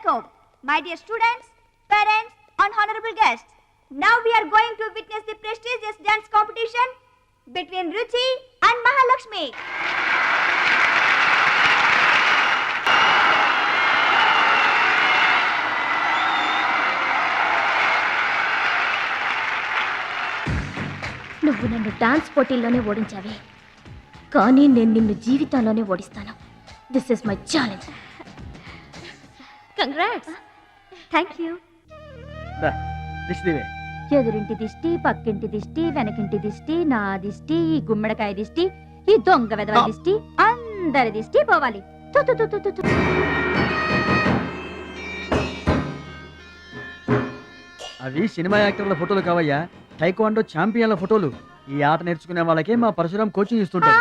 stethoscope. My dear students, parents, and honorable guests, now we are going to witness the prestigious dance competition between Ruchi and Mahalakshmi. నువ్వు నన్ను dance పోటీల్లోనే ఓడించావే, కానీ నేను నిన్ను జీవితంలోనే ఓడిస్తాను. This is my challenge. Congrats. Thank you. ఎదురింటి దిష్టి, పక్కింటి దిష్టి, వెనకింటి దిష్టి, నా దిష్టి, ఈ గుమ్మడికాయ దిష్టి, ఈ దొంగ వెధవ దిష్టి, అందరి దిష్టి పోవాలి. అవి సినిమా యాక్టర్ల ఫోటోలు కావయ్యా, టైక్వాండో ఛాంపియన్ల ఫోటోలు. ఈ ఆట నేర్చుకునే వాళ్ళకి మా పరశురాం కోచింగ్ ఇస్తుంటారు.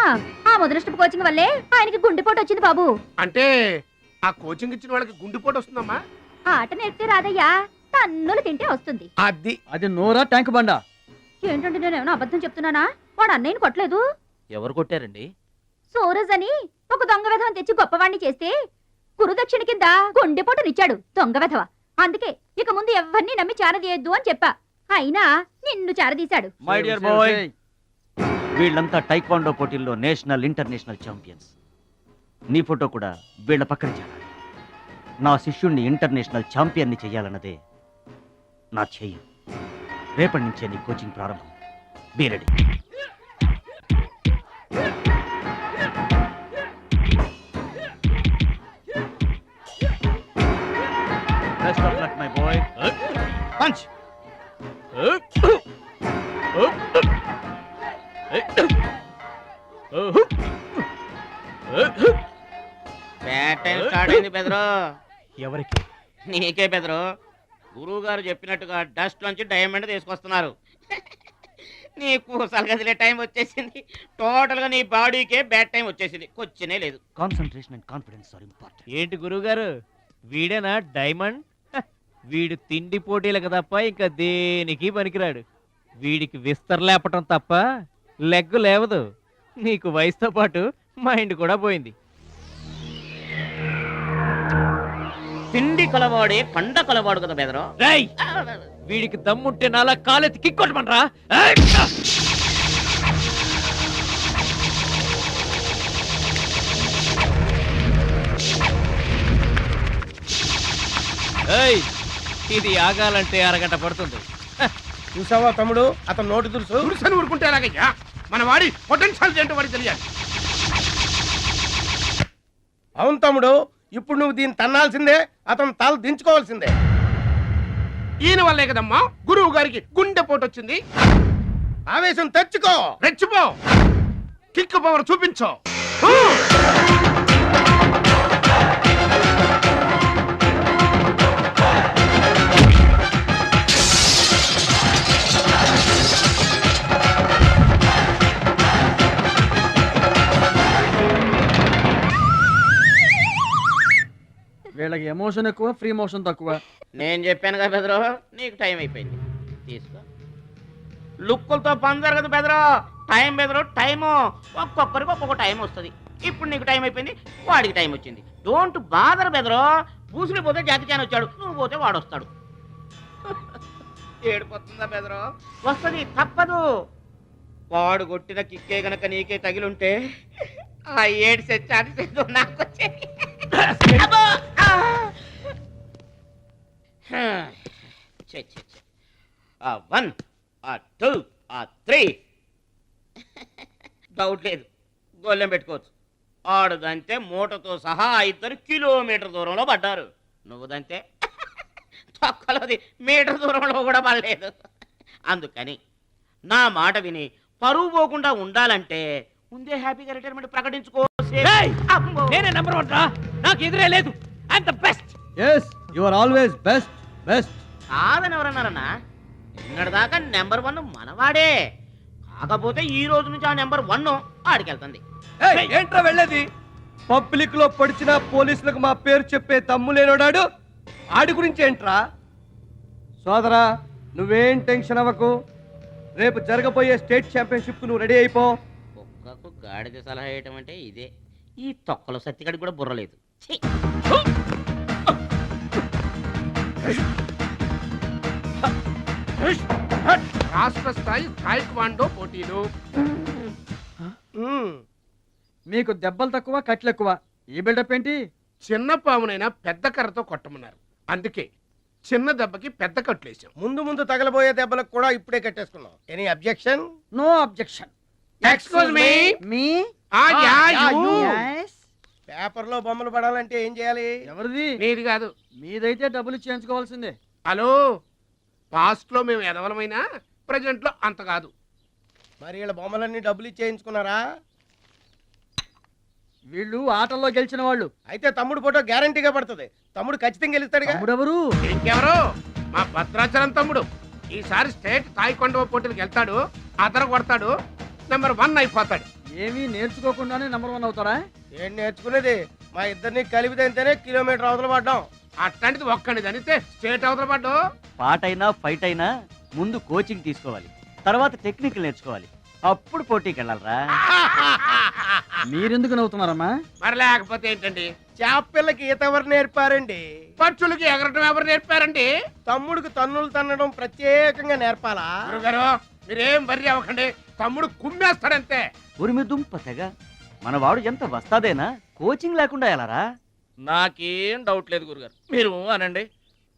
ఆ మొదలస్టపు కోచింగ్ వల్లే ఆయనకి గుండెపోటు వచ్చింది బాబు. అంటే ఆ కోచింగ్ ఇచ్చిన వాళ్ళకి గుండెపోటు వస్తుందమ్మా? ఆట నేర్పితే రాదయ్యా, తన్నులు తింటే వస్తుంది. అది నోరా ట్యాంక్ బండా? ఏంటంటే నేనేమన్నా అబద్ధం చెప్తున్నానా? వాడు అన్నయ్యని కొట్టలేదు. ఎవరు కొట్టారండి? సూరజ్ అని ఒక దొంగ వెధవం తెచ్చి గొప్పవాణ్ణి చేస్తే గురుదక్షిణ కింద గుండెపోటునిచ్చాడు దొంగ వెధవ. అందుకే ఇక ముందు ఎవరిని నమ్మి చారదీయొద్దు అని చెప్పా. అయినా నిన్ను చారదీశాడు. మై డియర్ బాయ్, వీళ్ళంతా టైక్వాండో పోటీల్లో నేషనల్ ఇంటర్నేషనల్ ఛాంపియన్స్. నీ ఫోటో కూడా వీళ్ళ పక్కన చేరాలి. నా శిష్యుణ్ణి ఇంటర్నేషనల్ ఛాంపియన్ని చెయ్యాలన్నదే నా ధ్యేయం. రేపటి నుంచే నీ కోచింగ్ ప్రారంభం. Be ready. Best of luck my boy. Punch. Bad time start అయింది బెదరు. ఎవరికి? నీకే బెదరు. గురువు గారు చెప్పినట్టుగా డస్ట్ నుంచి డైమండ్ తీసుకొస్తున్నారు. నీకు సలగదిలే టైం వచ్చేసింది. టోటల్ గా నీ బాడీకే బ్యాడ్ టైం వచ్చేసింది. కొచ్చినే లేదు. Concentration and confidence are important. ఏంటి గురువు గారు, వీడేనా డైమండ్? వీడు తిండి పోటీలకు తప్ప ఇంకా దేనికి పనికిరాడు. వీడికి విస్తరలేపటం తప్ప లెగ్గు లేవదు. నీకు వయసుతో పాటు మైండ్ కూడా పోయింది. తిండి కలవాడే కండ కలవాడు కదా బెదరు. వీడికి దమ్ముంటే నాలా కాలెత్తి కిక్కొట్టమనరా. ఇది ఆగాలంటే అరగంట పడుతుంది. చూసావా తమ్ముడు, అతను నోటి తులుసు ఊరుకుంటే ఎలాగయ్యా? మన వాడి పొటెన్షియల్ ఏంటో వాడికి తెలియాలి. అవును తమ్ముడు, ఇప్పుడు నువ్వు దీన్ని తన్నాల్సిందే, అతను తల దించుకోవాల్సిందే. ఈయన వల్లే కదమ్మా గురువు గారికి గుండెపోటు వచ్చింది. ఆవేశం తెచ్చుకో, రెచ్చిపో, కిక్ పవర్ చూపించో. వీళ్ళకి ఎమోషన్ ఎక్కువ, ఫ్రీ మోషన్ తక్కువ. నేను చెప్పాను కదా బెదరు, నీకు టైం అయిపోయింది. తీసుకో. లుక్కులతో పని జరగదు బెదరు. టైం బెదరు, టైము. ఒక్కొక్కరికి ఒక్కొక్క టైం వస్తుంది. ఇప్పుడు నీకు టైం అయిపోయింది, వాడికి టైం వచ్చింది. డోంట్ బాదర్ బెదరు. పూసులు పోతే జాతి చాన్ వచ్చాడు, నువ్వు పోతే వాడు వస్తాడు. ఏడిపోతుందా బెదరు? వస్తుంది, తప్పదు. వాడు కొట్టిన కిక్కే గనక నీకే తగిలుంటే ఆ ఏడు సెట్ నాకు వచ్చేది. One, two, three. డౌట్ లేదు, గొల్లెం పెట్టుకోవచ్చు. ఆడుదంతే మూటతో సహా 2 కిలోమీటర్ దూరంలో పడ్డారు. నువ్వుదంతే తొక్కలోది మీటర్ దూరంలో కూడా పడలేదు. అందుకని నా మాట విని పరువు పోకుండా ఉండాలంటే ముందే హ్యాపీగా రిటైర్మెంట్ ప్రకటించుకో. నేనే నంబర్ 1 రా, నాకు ఎదురే లేదు. I am the best. yes you are always best. కాదని ఎవరన్నారన్నా? నిన్నటిదాకా నెంబర్ 1 మనవాడే. కాకపోతే ఈ రోజు నుంచి ఆ నెంబర్ 1 ఆడికెళ్తుంది. ఏంట్రా వెళ్ళేది? పబ్లిక్ లో పొడిచిన పోలీసులకు మా పేరు చెప్పే తమ్ములేనోడాడు. ఆడి గురించి ఏంట్రా? సోదరా, నువ్వేం టెన్షన్ అవ్వకు. రేపు జరగబోయే స్టేట్ ఛాంపియన్షిప్ నువ్వు రెడీ అయిపో. కుక్కకు గాడిద సలహా వేయటం అంటే ఇదే. ఈ తొక్కలో సత్తిగడికి కూడా బుర్రలేదు. రాష్ట్ర స్థాయి తాయిక్వాండో పోటీలు. మీకు దెబ్బలు తక్కువ కట్లు ఎక్కువ. ఈ బిల్డప్ ఏంటి? చిన్న పామునైనా పెద్ద కర్రతో కొట్టమన్నారు, అందుకే చిన్న దెబ్బకి పెద్ద కట్లేసాం. ముందు ముందు తగలబోయే దెబ్బలకు కూడా ఇప్పుడే కట్టేసుకున్నాం. Any objection? No objection. Excuse me. మీ పేపర్ లో బొమ్మలు పడాలంటే ఏం చేయాలి? ఎవరిది? నీది కాదు. మీదైతే డబ్బులు చేయించుకోవాల్సిందే. హలో, పాస్ట్ లో మేము ఎదవలమైనా ప్రజెంట్ లో అంత కాదు. మరి వీళ్ళ బొమ్మలన్నీ డబ్బులు ఇచ్చేయించుకున్నారా? వీళ్ళు ఆటల్లో గెలిచిన వాళ్ళు. అయితే తమ్ముడు ఫోటో గ్యారంటీగా పడుతుంది. తమ్ముడు ఖచ్చితంగా గెలుస్తాడుగా. ఎవరు? ఇంకెవరు? మా భద్రాచలం తమ్ముడు. ఈసారి స్టేట్ తాయికొండ పోటీలకు వెళ్తాడు, అదర కొడతాడు, నెంబర్ 1 అయిపోతాడు. ఏమీ నేర్చుకోకుండానే నెంబర్ 1 అవుతారా? ఏం నేర్చుకునేది? మా ఇద్దరిని కలిపితేనే కిలోమీటర్ అవతల పడ్డాం. అట్లాంటిది ఒక్కడిని తనితే స్టేట్ అవతల పడ్డు. పాటైనా ఫైట్ అయినా ముందు కోచింగ్ తీసుకోవాలి, తర్వాత టెక్నిక్ నేర్చుకోవాలి, అప్పుడు పోటీకి వెళ్ళాలరా. మీరెందుకు నవ్వుతున్నారమ్మా? మరి లేకపోతే ఏంటండి? చేప పిల్లకి ఈత ఎవరు నేర్పారండి? పక్షులకి ఎగరటం ఎవరు నేర్పారండి? తమ్ముడికి తన్నులు తన్నడం ప్రత్యేకంగా నేర్పాలా? గురుగారు మీరేం బర్రి అవ్వకండి, తమ్ముడు కుమ్మేస్తాడంతే. ఉరిమి దుంప తెగ మనవాడు ఎంత వస్తాదేనా, కోచింగ్ లేకుండా ఎలారా? నాకేం డౌట్ లేదు గురుగారు, మీరు అనండి,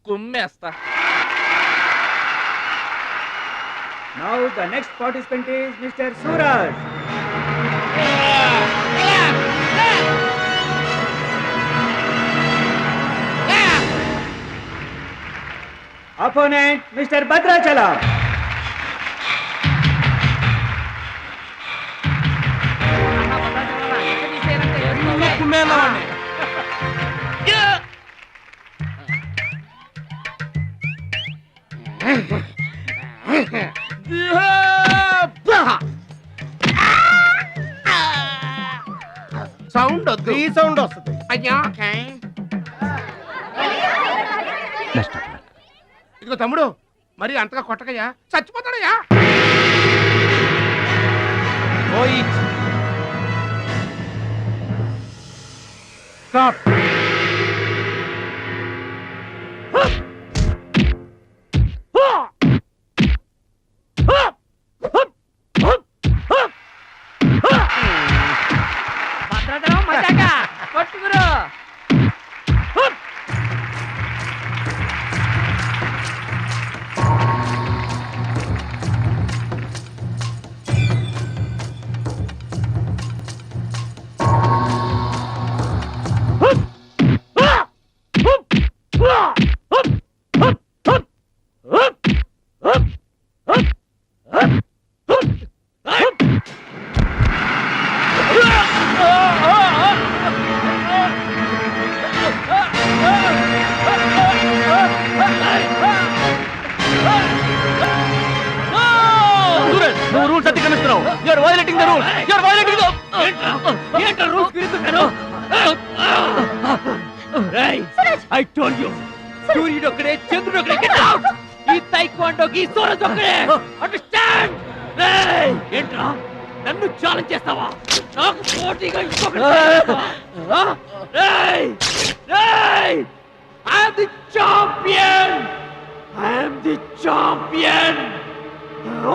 కుమ్మేస్తా. Now the next participant is Mr. Suraj. Opponent Mr. Bhadrachalam. Sound వద్దు. ఈ సౌండ్ వస్తుంది. అయ్యా ఇదిగో తమ్ముడు, మరి అంతగా కొట్టకయ్యా, చచ్చిపోతాడయ్యా. Stop. నువ్వు రూల్స్ అతిక్రమిస్తున్నావు. You are violating the rules. You are violating the ఏంట్రా రూల్స్ తిరుగుతున్నాను. ఐ టోల్డ్ యు, సూర్యుడు ఒక్కడే, చంద్రుడు ఒక్కడే. Get out. ఈ తైక్వాండోకి సూరజ్ ఒక్కడే. అండర్స్టాండ్? ఏంట్రా నన్ను ఛాలెంజ్ చేస్తావా? నాకు పోటీగా ఇంకొకటి I am the champion. I am the champion.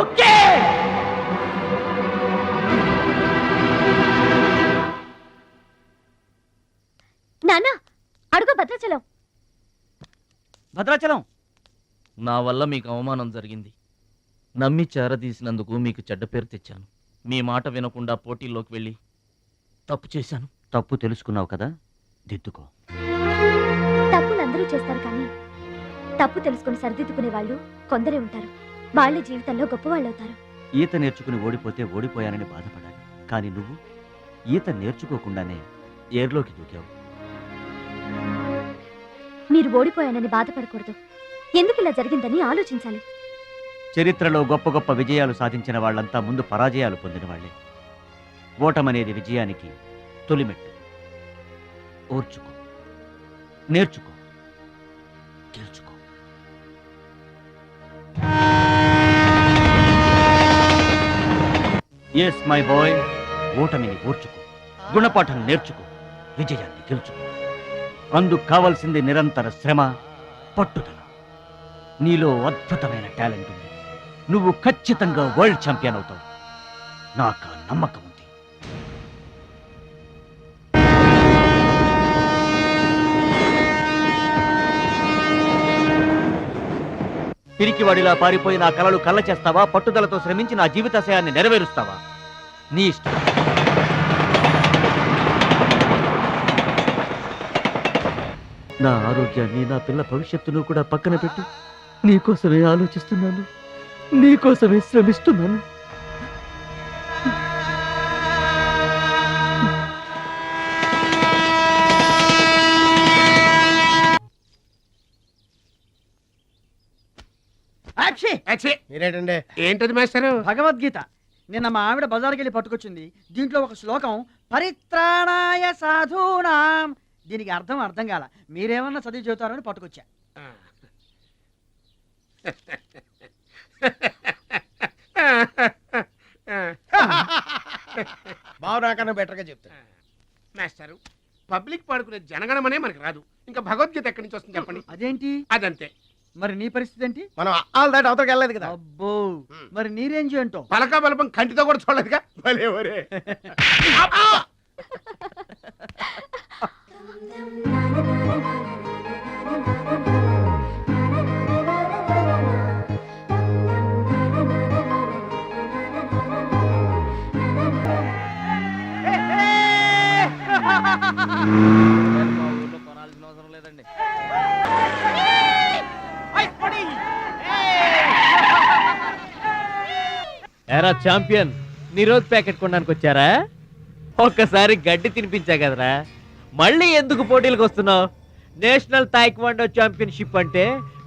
Okay. నాన్న అడుగు భద్రాచలం. భద్రాచలం, నా వల్ల మీకు అవమానం జరిగింది. నమ్మి చేరదీసినందుకు మీకు చెడ్డ పేరు తెచ్చాను. మీ మాట వినకుండా పోటీల్లోకి వెళ్ళి తప్పు చేశాను. తప్పు తెలుసుకున్నావు కదా, దిద్దుకో. తప్పులు అందరూ చేస్తారు, కానీ తప్పు తెలుసుకుని సరిదిద్దుకునే వాళ్ళు కొందరే ఉంటారు. వాళ్ళ జీవితంలో గొప్పవాళ్ళు అవుతారు. ఈత నేర్చుకుని ఓడిపోతే ఓడిపోయానని బాధపడాలి, కానీ నువ్వు ఈత నేర్చుకోకుండానే ఏర్లోకి దూకావు. మీరు ఓడిపోయానని బాధపడకూడదు. ఎందుకు ఇలా జరిగిందని ఆలోచించాలి. చరిత్రలో గొప్ప గొప్ప విజయాలు సాధించిన వాళ్ళంతా ముందు పరాజయాలు పొందిన వాళ్లే. ఓటమనేది విజయానికి తొలిమెట్టు. ఓర్చుకో, నేర్చుకో, గెలుచుకో. ఎస్ మై బాయ్, ఓటమిని ఓర్చుకో, గుణపాఠం నేర్చుకో, విజయాన్ని గెలుచుకో. అందుకు కావాల్సింది నిరంతర శ్రమ, పట్టుదల. నీలో అద్భుతమైన టాలెంట్ ఉంది, నువ్వు ఖచ్చితంగా వరల్డ్ ఛాంపియన్ అవుతావు. నాకు ఆ నమ్మకం ఉంది. పిరికివాడిలా పారిపోయి నా కలలు కళ్ళ చేస్తావా? పట్టుదలతో శ్రమించి నా జీవితాశయాన్ని నెరవేరుస్తావా? నీ ఇష్టం. నా ఆరోగ్యాన్ని, నా పిల్ల భవిష్యత్తును కూడా పక్కన పెట్టి నీకోసమే ఆలోచిస్తున్నాను, నీకోసమే శ్రమిస్తున్నాను. మీరేటండి? ఏంటది మాస్టారు? భగవద్గీత నిన్న మా ఆవిడ బజార్కి వెళ్ళి పట్టుకొచ్చింది. దీంట్లో ఒక శ్లోకం పరిత్రాణాయ సాధూనాం, దీనికి అర్థం కాల. మీరేమన్నా చదివి చెబుతారని పట్టుకొచ్చా. బావు నాకన్నా బెటర్గా చెప్తా. మాస్టారు, పబ్లిక్ పాడుకునే జనగణమనే మనకి రాదు, ఇంకా భగవద్గీత ఎక్కడి నుంచి వస్తుంది చెప్పండి. అదేంటి? అదంతే. మరి నీ పరిస్థితి ఏంటి? మనం ఆల్ దాటి అవతలకి వెళ్ళలేదు కదా. అబ్బో, మరి నీ రేంజ్ ఏంటో? పలకా బలపం కంటితో కూడా చూడలేదుగా. భలే ఒరే. ఎరా ఛాంపియన్, నిరోధ్ ప్యాకెట్ కొనడానికి వచ్చారా? ఒక్కసారి గడ్డి తినిపించా కదరా, మళ్ళీ ఎందుకు పోటీలకు వస్తున్నావు? నేషనల్ తాయిక్వాండో ఛాంపియన్షిప్ అంటే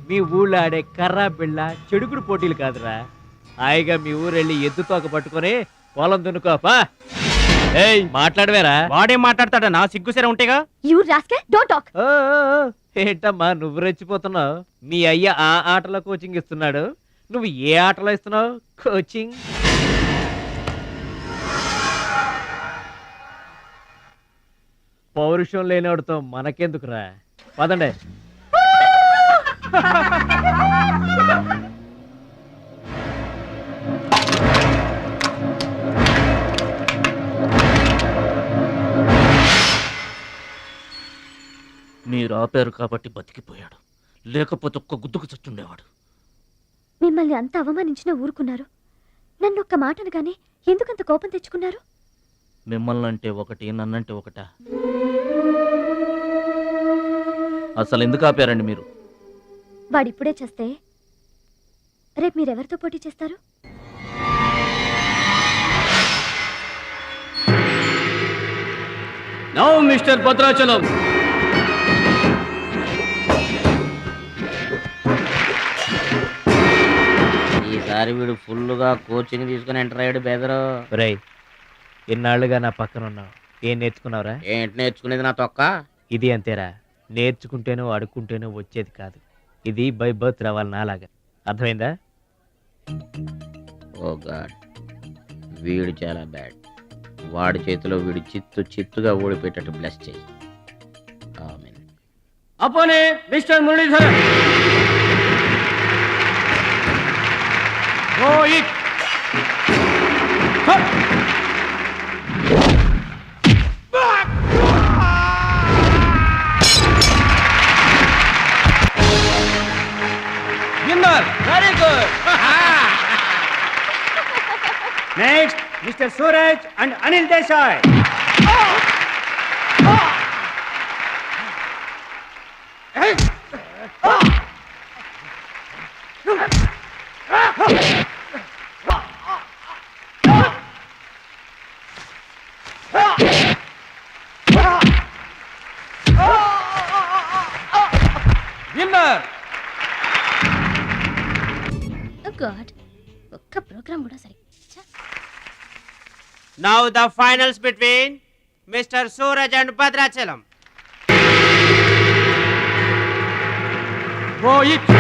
మీ ఊళ్ళో ఆడే కర్రా బిళ్ళ చెడుగుడు పోటీలు కాదురా. హాయిగా మీ ఊరెళ్ళి ఎద్దు తోక పట్టుకొని పొలం దున్నుకోపా. ఏయ్, మాట్లాడవేరా? వాడేం మాట్లాడతాడా? నా సిగ్గుసరే ఉంటేగా. You rascal, don't talk. ఏంటమ్మా నువ్వు రెచ్చిపోతున్నావు? మీ అయ్య ఆ ఆటలో కోచింగ్ ఇస్తున్నాడు, నువ్వు ఏ ఆటలో ఇస్తున్నావు కోచింగ్? పౌరుషం లేనివాడితో మనకెందుకురా, పదండి. మీరు ఆపారు కాబట్టి బతికిపోయాడు, లేకపోతే ఒక్క గుద్దుకు చచ్చుండేవాడు. మిమ్మల్ని అంత అవమానించినా ఊరుకున్నారు. నన్ను ఒక్క మాట అనగానే ఎందుకంత కోపం తెచ్చుకున్నారు? మిమ్మల్ని అంటే ఒకటి, నన్నంటే ఒకటా? అసలు ఎందుకు ఆపారండి మీరు? వాడిప్పుడే చేస్తే రేపు మీరెవరితో పోటీ చేస్తారు? నౌ మిస్టర్ భద్రాచలం, ఈసారి వీడు ఫుల్గా కోచింగ్ తీసుకుని ఎంటర్ అయ్యాడు బెదరు. రేయ్, ఇన్నాళ్ళుగా నా పక్కన ఉన్నావు, ఏం నేర్చుకున్నావురా? ఏంటి నేర్చుకునేది నా తొక్క? ఇది అంతేరా, నేర్చుకుంటేనో అడుక్కుంటేనో వచ్చేది కాదు. ఇది బై బర్త్ రావాలి నాలాగా, అర్థమైందా? ఓ గాడ్, వీడు చాలా బ్యాడ్. వాడి చేతిలో వీడు చిత్తుగా ఓడిపోయేటట్టు బ్లెస్ చేయి. ఆమేన్. అపోనే mister Muralidharan. Rohit winner. Very good. Next mister Suraj and Anil Desai. Winner. God, ఒక్క ప్రోగ్రామ్ కూడా సరి. Now the finals between Mr. Suraj and Bhadrachalam. Rohit.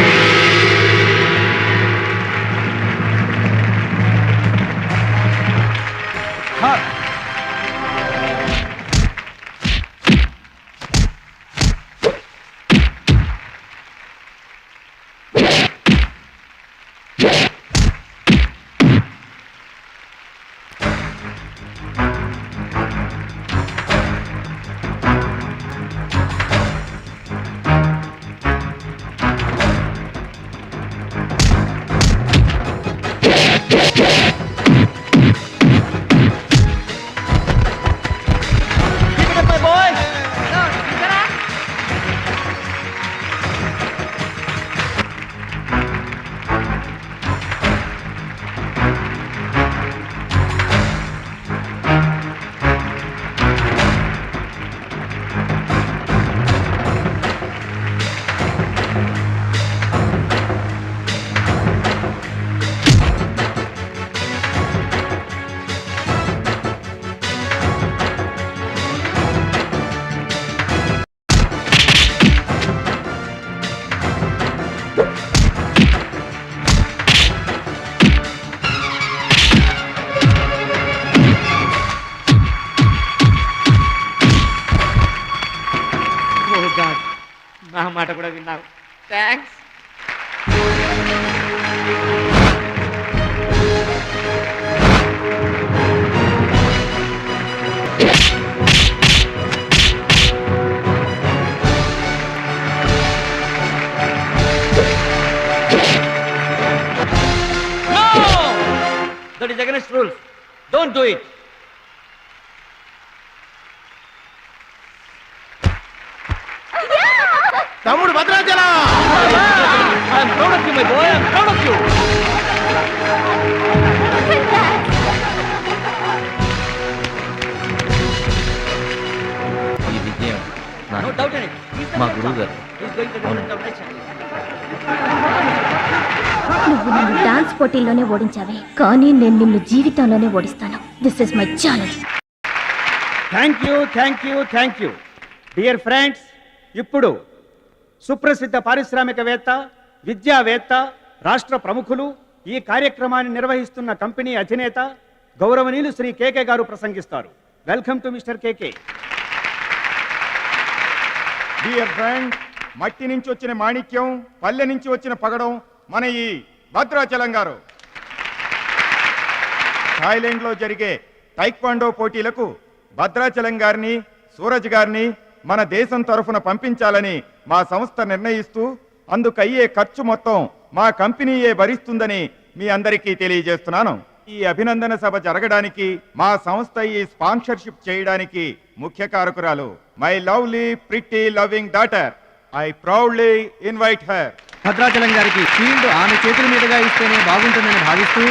నా మాట కూడా విన్నావు. Thanks. That is against rules. Don't do it. తమ్ముడు Bhadrachalam. I am proud of you, my boy. I am proud of you. ఈ విజయం No doubt in it. He's the మా champ. గురువు గారు. He's going to win the nation. నువ్వు నన్ను dance పోటీల్లోనే ఓడించావే, కానీ నేను నిన్ను జీవితంలోనే ఓడిస్తాను. This is my challenge. Thank you dear friends. ఇప్పుడు సుప్రసిద్ధ పారిశ్రామికవేత్త, విద్యావేత్త, రాష్ట్ర ప్రముఖులు, ఈ కార్యక్రమాన్ని నిర్వహిస్తున్న కంపెనీ అధినేత గౌరవనీయులు శ్రీ కేకే గారు ప్రసంగిస్తారు. Welcome to mister KK. Dear friend, మట్టి నుంచి వచ్చిన మాణిక్యం, పల్లె నుంచి వచ్చిన పగడం మన ఈ భద్రాచలం గారు. థాయిలాండ్లో జరిగే టైక్వాండో పోటీలకు భద్రాచలం గారిని, సూరజ్ గారిని మన దేశం తరఫున పంపించాలని మా సంస్థ నిర్ణయిస్తూ అందుకయ్యే ఖర్చు మొత్తం మా కంపెనీయే భరిస్తుందని మీ అందరికీ తెలియజేస్తున్నాను. ఈ అభినందన సభ జరగడానికి మా సంస్థ ఈ స్పాన్సర్షిప్ చేయడానికి ముఖ్య కారకురాలు my lovely pretty loving daughter. I proudly invite her. Bhadrachalam గారికి ఫీల్డ్ ఆమె చేతుల మీదుగా ఇస్తేనే బాగుంటుందని భావిస్తూ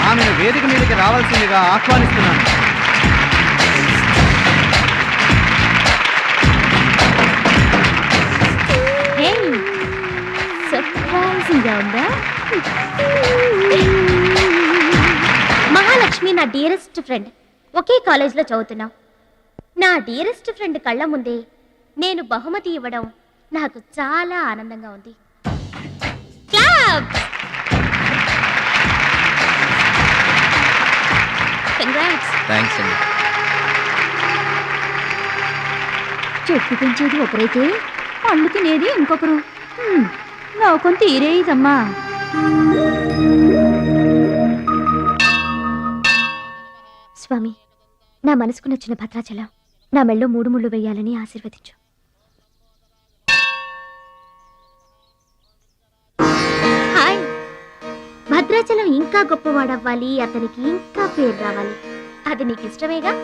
ఆమెను వేదిక మీదకి రావాల్సిందిగా ఆహ్వానిస్తున్నాను. సర్ప్రైజింగ్ గా ఉందా? మహాలక్ష్మి నా డియరెస్ట్ ఫ్రెండ్. ఒకే కాలేజ్లో చదువుతున్నాం. నా డియరెస్ట్ ఫ్రెండ్ కళ్ళ ముందే నేను బహుమతి ఇవ్వడం నాకు చాలా ఆనందంగా ఉంది. క్లాప్! కంగ్రాట్స్. థ్యాంక్స్ అండి. చెట్టు పెంచేది ఒకరైతే పళ్ళు తినేది ఇంకొకరు. లోకం తీరేదమ్మా. స్వామి, నా మనసుకు నచ్చిన భద్రాచలం నా మెళ్ళో 3 ముళ్ళు వేయాలని ఆశీర్వదించు. హాయ్. భద్రాచలం ఇంకా గొప్పవాడవ్వాలి, అతనికి ఇంకా పేరు రావాలి. అది నీకు ఇష్టమేగా?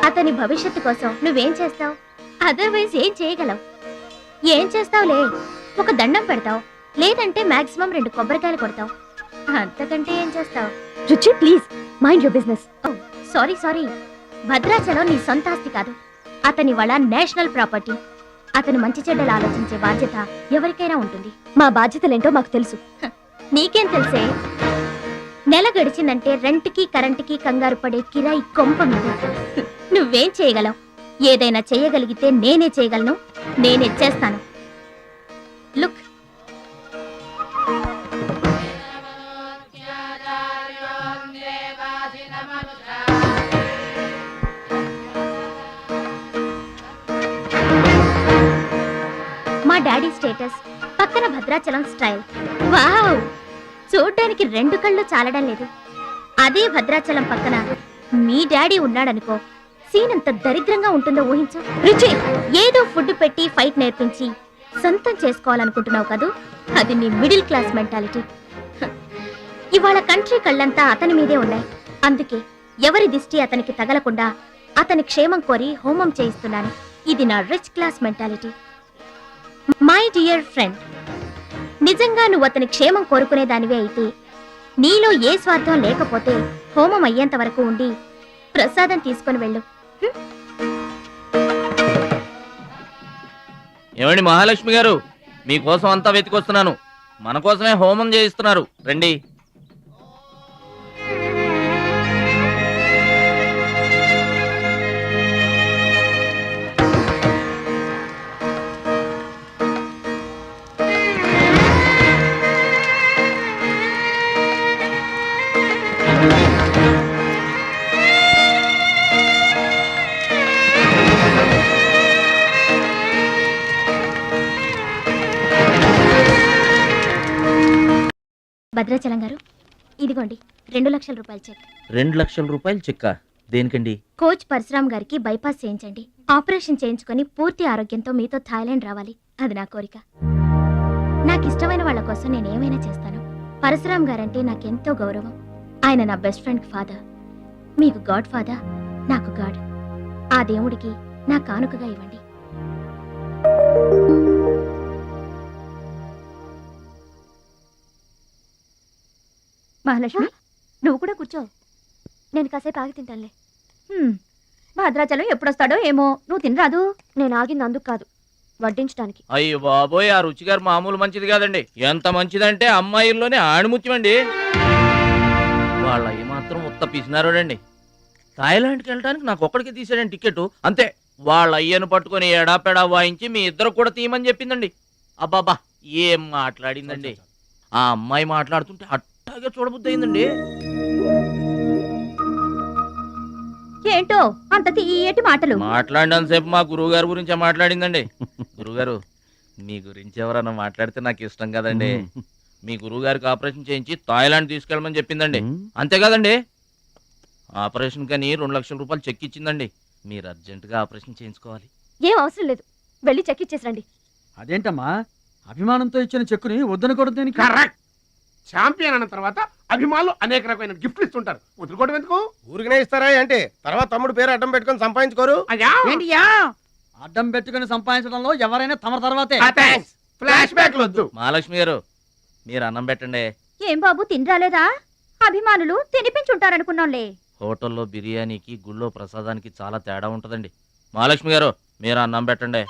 అతని భవిష్యత్తు కోసం నువ్వేం చేస్తావు? అదర్వైజ్ ఏం చేయగలవు? ఏం చేస్తావులే, ఒక దండం పెడతావు, లేదంటే మాక్సిమం 2 కొబ్బరికాయలు కొడతావు. అంతకంటే ఏం చేస్తావు? రుచి, please mind your business. Sorry. Bhadrachalam నీ సొంత ఆస్తి కాదు, అతని వాళ్ళ నేషనల్ ప్రాపర్టీ. అతను మంచి చెడ్డలు ఆలోచించే బాధ్యత ఎవరికైనా ఉంటుంది. మా బాధ్యతలేంటో మాకు తెలుసు. నీకేం తెలుసే? నెల గడిచిందంటే రెంట్కి కరెంటుకి కంగారు పడే కిరాయి కొంప మీద. నువ్వేం చేయగలవు? ఏదైనా చేయగలిగితే నేనే చేయగలను, నేనే చేస్తాను. లుక్, మా డాడీ స్టేటస్ పక్కన భద్రాచలం స్టైల్. వావ్! చూడ్డానికి 2 కళ్ళు చాలడం లేదు. అదే భద్రాచలం పక్కన మీ డాడీ ఉన్నాడనుకో, సీన్ ఎంత దరిద్రంగా ఉంటుందో ఊహించు. రుచి, ఏదో ఫుడ్ పెట్టి ఫైట్ నేర్పించి సొంతం చేసుకోవాలనుకుంటున్నావు కదూ, అది నీ మిడిల్ క్లాస్ మెంటాలిటీ. ఇవాళ కంట్రీ కళ్ళంతా అతని మీదే ఉన్నాయి. అందుకే ఎవరి దిష్టి అతనికి తగలకుండా అతని క్షేమం కోరి హోమం చేయిస్తున్నాను. ఇది నా rich class mentality. My dear friend, నిజంగా నువ్వు అతని క్షేమం కోరుకునే దానివే అయితే, నీలో ఏ స్వార్థం లేకపోతే హోమం అయ్యేంత వరకు ఉండి ప్రసాదం తీసుకొని వెళ్ళు. ఏమండి మహాలక్ష్మి గారు, మీకోసం అంతా వెతికొస్తున్నాను. మన కోసమే హోమం చేయిస్తున్నారు, రండి. భద్రాచలం గారు ఇదిగోండి 2 లక్షల రూపాయల చెక్. 2 లక్షల రూపాయలు చెక్క దేనికండి? కోచ్ పరశురామ్ గారికి బైపాస్ చేయించండి. ఆపరేషన్ చేయించుకొని పూర్తి ఆరోగ్యంతో మీతో థాయిలాండ్ రావాలి. అది నా కోరిక. నాకు ఇష్టమైన వాళ్ళ కోసం నేను ఏమైనా చేస్తాను. పరశురామ్ గారంటే నాకెంతో గౌరవం. ఆయన నా బెస్ట్ ఫ్రెండ్ ఫాదర్. మీకు గాడ్ ఫాదర్, నాకు గాడ్. ఆ దేవుడికి నా కానుకగా ఇవ్వండి. మహాలక్ష్మి, నువ్వు కూడా కూర్చో. నేను కాసేపు ఆగి తింటానులే. భద్రాచలం ఎప్పుడొస్తాడో ఏమో, నువ్వు తినరాదు. నేను ఆగింది అందుకు కాదు, వడ్డించడానికి. అయ్యో బాబోయ్, ఆ రుచి గారు మామూలు మంచిది కాదండి. ఎంత మంచిదంటే అమ్మాయిల్లోనే ఆణిముత్యమండి. వాళ్ళ అయ్యి మాత్రం ఉత్త పిసినారోడండి. థాయిలాండ్కి వెళ్ళడానికి నాకు ఒక్కడికి తీసాడండి టికెట్. అంతే, వాళ్ళ అయ్యను పట్టుకొని ఎడాపెడా వాయించి మీ ఇద్దరు కూడా తీయమని చెప్పిందండి. అబ్బాబా ఏం మాట్లాడిందండి. ఆ అమ్మాయి మాట్లాడుతుంటే అట్టాగే చూడబుద్ధి అయిందండి. ఏంటో అంత తీయటి మాటలు. మాట్లాడినంతసేపు మా గురువు గారి గురించి మాట్లాడిందండి. గురుగారు, మీ గురించి ఎవరన్నా మాట్లాడితే నాకు ఇష్టం కదండి. మీ గురువు గారికి ఆపరేషన్ చేయించి థాయిలాండ్ తీసుకెళ్ళమని చెప్పిందండి. అంతే కదండి. ఆపరేషన్ కని 2 లక్షల రూపాయలు చెక్ ఇచ్చిందండి. మీరు అర్జెంటుగా ఆపరేషన్ చేయించుకోవాలి. ఏం అవసరం లేదు, వెళ్ళి చెక్ ఇచ్చేసరండి. అదేంటమ్మా, అభిమానంతో ఇచ్చిన చెక్కుని వద్దనకూడదు. కరెక్ట్. ఛాంపియన్ అన్న తర్వాత అభిమానులు అనేక రకమైన గిఫ్ట్లు ఇస్తుంటారు. వదులుకోవడం ఎందుకు? ఊరికనే ఇస్తారా అంటే తర్వాత తమ్ముడు పేరు అడ్డం పెట్టుకొని సంపాదించుకోరు. అడ్డం పెట్టుకుని సంపాదించడంలో ఎవరైనా తమ తర్వాతే. ఫ్లాష్ బ్యాక్ వద్దు. మహాలక్ష్మి గారు, మీరు అన్నం పెట్టండి. ఏం బాబు, తినరాలేదా? అభిమానులు తినిపించుంటారనుకున్నాంలే. హోటల్లో బిర్యానీకి గుళ్ళో ప్రసాదానికి చాలా తేడా ఉంటుందండి. మహాలక్ష్మి గారు, మీరు అన్నం పెట్టండి.